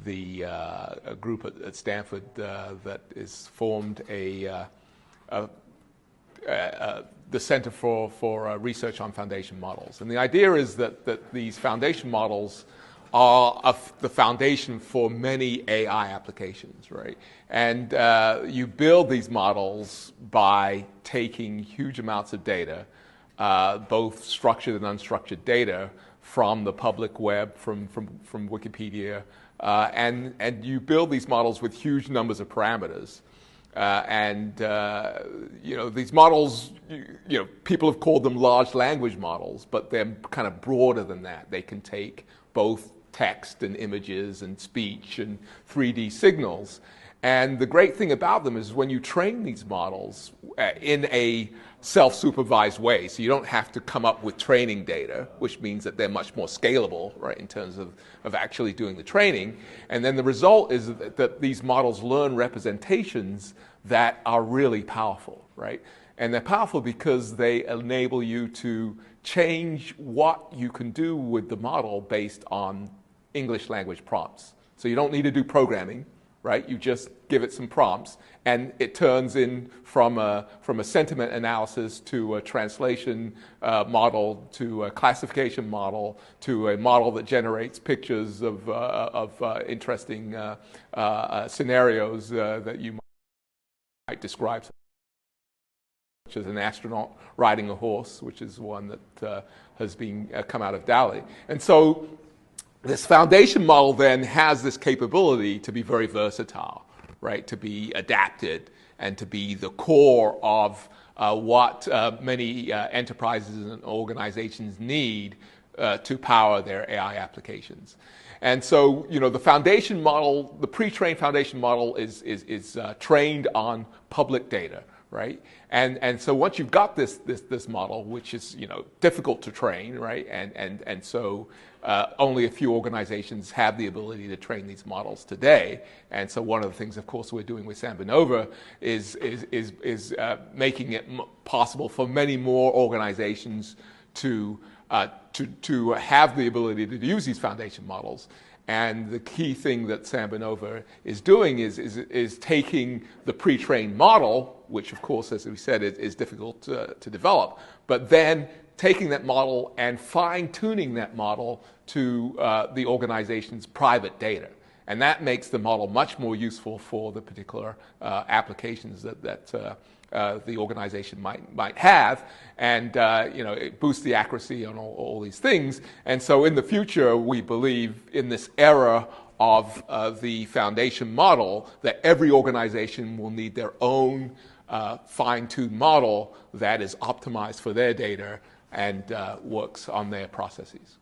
a group at Stanford that is formed the Center for Research on Foundation Models. And the idea is that these foundation models are the foundation for many AI applications, right? And you build these models by taking huge amounts of data, both structured and unstructured data, from the public web, from Wikipedia, and you build these models with huge numbers of parameters. These models, people have called them large language models, but they're kind of broader than that. They can take both text and images and speech and 3D signals. And the great thing about them is when you train these models in a self-supervised way, so you don't have to come up with training data, which means that they're much more scalable, right, in terms of actually doing the training. And then the result is that these models learn representations that are really powerful, right? And they're powerful because they enable you to change what you can do with the model based on English language prompts. So you don't need to do programming, right? You just give it some prompts, and it turns in from a sentiment analysis to a translation model to a classification model to a model that generates pictures of interesting scenarios that you might describe, such as an astronaut riding a horse, which is one that has been come out of DALL-E. And so this foundation model then has this capability to be very versatile, right? To be adapted and to be the core of what many enterprises and organizations need to power their AI applications. And so, the foundation model, the pre-trained foundation model is trained on public data, right? And so once you've got this model, which is difficult to train, right? And so only a few organizations have the ability to train these models today. And so one of the things, of course, we're doing with SambaNova is making it possible for many more organizations to have the ability to use these foundation models. And the key thing that SambaNova is doing is taking the pre-trained model, which of course, as we said, is difficult to develop, but then taking that model and fine-tuning that model to the organization's private data. And that makes the model much more useful for the particular applications that the organization might have, and it boosts the accuracy on all these things. And so in the future, we believe in this era of the foundation model that every organization will need their own fine-tuned model that is optimized for their data and works on their processes.